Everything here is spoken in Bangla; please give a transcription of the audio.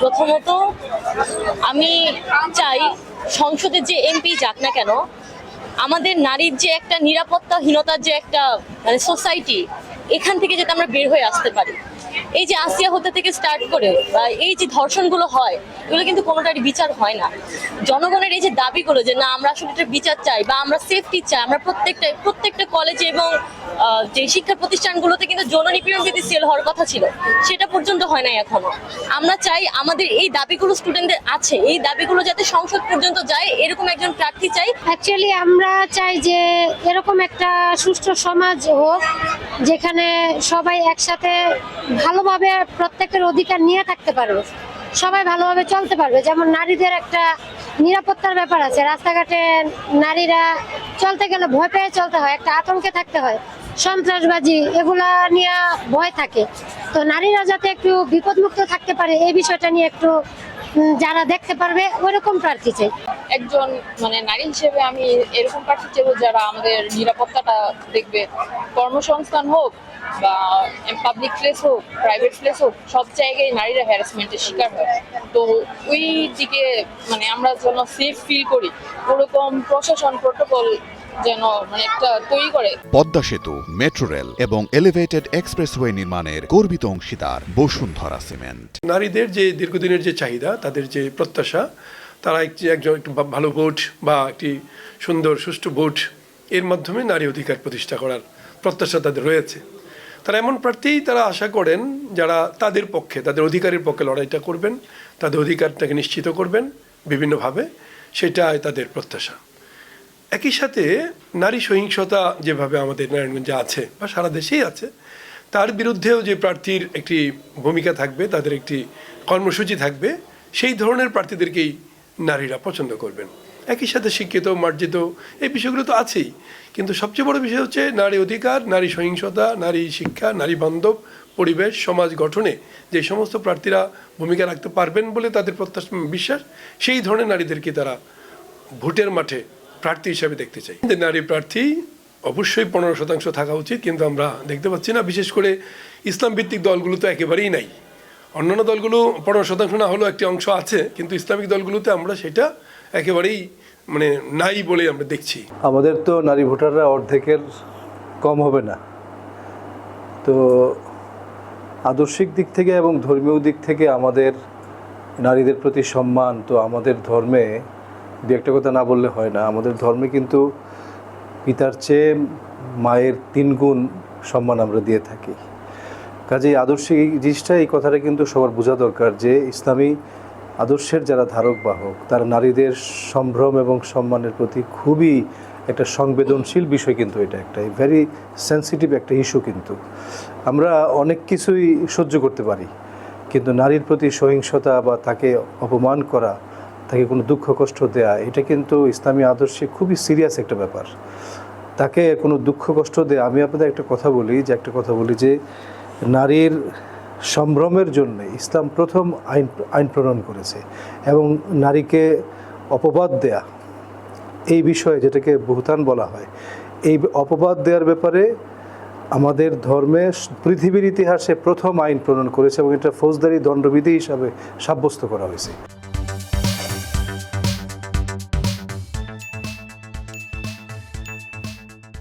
প্রথমত আমি চাই সংসদে যে এমপি যাক না কেন, আমাদের নারীর যে একটা নিরাপত্তাহীনতার যে একটা মানে সোসাইটি, এখান থেকে যাতে আমরা বের হয়ে আসতে পারি। এই যে আসিয়া হত্যা থেকে স্টার্ট করে বা এই যে ধর্ষণগুলো হয়, এগুলো কিন্তু কোনোটারই বিচার হয় না। জনগণের এই যে দাবিগুলো যে না আমরা আসলে এটা বিচার চাই বা আমরা সেফটি চাই, আমরা প্রত্যেকটা কলেজে এবং যে শিক্ষা প্রতিষ্ঠানগুলোতে কিন্তু যৌন নিপীড়ন বিধি সেল হওয়ার কথা ছিল, সেটা পর্যন্ত হয় নাই এখনো। আমরা চাই আমাদের এই দাবিগুলো স্টুডেন্টদের আছে, এই দাবিগুলো যাতে সংসদ পর্যন্ত যায়, এরকম একজন প্রার্থী চাই। অ্যাকচুয়ালি আমরা চাই যে এরকম একটা সুষ্ঠু সমাজ হোক, যেখানে সবাই একসাথে ভালোভাবে প্রত্যেকের অধিকার নিয়ে থাকতে পারবে, সবাই ভালোভাবে চলতে পারবে। যেমন নারীদের একটা নিরাপত্তার ব্যাপার আছে, রাস্তাঘাটে নারীরা চলতে গেলে ভয় পেয়ে চলতে হয়, একটা আতঙ্কে থাকতে হয়, সন্ত্রাসবাজি এগুলা নিয়ে ভয় থাকে। তো নারীরা যাতে একটু বিপদমুক্ত থাকতে পারে, এই বিষয়টা নিয়ে একটু যারা দেখতে পারবে ওইরকম প্রার্থী চাই। একজন মানে নারী হিসেবে আমি এরকম প্রার্থী চাইবো যারা আমাদের নিরাপত্তাটা দেখবে। কর্মসংস্থান হোক বা পাবলিক প্লেস হোক, প্রাইভেট প্লেস হোক, সব জায়গায় নারীরা হ্যারাসমেন্টের শিকার হয়। তো ওই দিকে মানে আমরা যেন সেফ ফিল করি, ওরকম প্রশাসন প্রটোকল যেন মানে একটা তৈরি করে। পদ্মা সেতু, মেট্রো রেল এবং এলিভেটেড এক্সপ্রেসওয়ে নির্মাণের গর্বিত অংশীদার বসুন্ধরা সিমেন্ট। নারীদের যে দীর্ঘদিনের যে চাহিদা, তাদের যে প্রত্যাশা, তারা একটু ভালো ভোট বা একটি সুন্দর সুষ্ঠু ভোট এর মাধ্যমে নারী অধিকার প্রতিষ্ঠা করার প্রত্যাশা তাদের রয়েছে। তারা এমন প্রার্থী তারা আশা করেন যারা তাদের পক্ষে, তাদের অধিকারের পক্ষে লড়াইটা করবেন, তাদের অধিকারটাকে নিশ্চিত করবেন বিভিন্নভাবে, সেটাই তাদের প্রত্যাশা। একই সাথে নারী সহিংসতা যেভাবে আমাদের নারায়ণগঞ্জে আছে বা সারা দেশেই আছে, তার বিরুদ্ধেও যে প্রার্থীর একটি ভূমিকা থাকবে, তাদের একটি কর্মসূচি থাকবে, সেই ধরনের প্রার্থীদেরকেই নারীরা পছন্দ করবেন। একই সাথে শিক্ষিত, মার্জিত, এই বিষয়গুলো তো আছেই, কিন্তু সবচেয়ে বড় বিষয় হচ্ছে নারী অধিকার, নারী সহিংসতা, নারী শিক্ষা, নারী বান্ধব পরিবেশ, সমাজ গঠনে যে সমস্ত প্রার্থীরা ভূমিকা রাখতে পারবেন বলে তাদের প্রত্যাশা, বিশ্বাস, সেই ধরনের নারীদেরকে তারা ভোটের মাঠে প্রার্থী হিসাবে দেখতে চাই। নারী প্রার্থী অবশ্যই 15% থাকা উচিত, কিন্তু আমরা দেখতে পাচ্ছি না। বিশেষ করে ইসলাম ভিত্তিক দলগুলো তো একেবারেই নাই। অন্যান্য দলগুলো 15% না হলেও একটি অংশ আছে, কিন্তু ইসলামিক দলগুলোতে আমরা সেটা একেবারেই মানে নাই বলে আমরা দেখছি। আমাদের তো নারী ভোটাররা অর্ধেকের কম হবে না। তো আদর্শিক দিক থেকে এবং ধর্মীয় দিক থেকে আমাদের নারীদের প্রতি সম্মান, তো আমাদের ধর্মে দু একটা কথা না বললে হয় না। আমাদের ধর্মে কিন্তু পিতার চেয়ে মায়ের 3 গুণ সম্মান আমরা দিয়ে থাকি। কাজেই আদর্শিক এই জিনিসটা, এই কথাটা কিন্তু সবার বোঝা দরকার যে ইসলামী আদর্শের যারা ধারক বাহক, তারা নারীদের সম্ভ্রম এবং সম্মানের প্রতি খুবই একটা সংবেদনশীল বিষয়। কিন্তু এটা একটা ভেরি সেন্সিটিভ একটা ইস্যু। কিন্তু আমরা অনেক কিছুই সহ্য করতে পারি, কিন্তু নারীর প্রতি সহিংসতা বা তাকে অপমান করা, তাকে কোনো দুঃখ কষ্ট দেয়া, এটা কিন্তু ইসলামী আদর্শে খুবই সিরিয়াস একটা ব্যাপার। তাকে কোনো দুঃখ কষ্ট দেয়া, আমি আপনাদের একটা কথা বলি যে নারীর সম্ভ্রমের জন্য ইসলাম প্রথম আইন প্রণয়ন করেছে, এবং নারীকে অপবাদ দেয়া, এই বিষয়ে যেটাকে বুহতান বলা হয়, এই অপবাদ দেওয়ার ব্যাপারে আমাদের ধর্মে পৃথিবীর ইতিহাসে প্রথম আইন প্রণয়ন করেছে, এবং এটা ফৌজদারি দণ্ডবিধি হিসাবে সাব্যস্ত করা হয়েছে।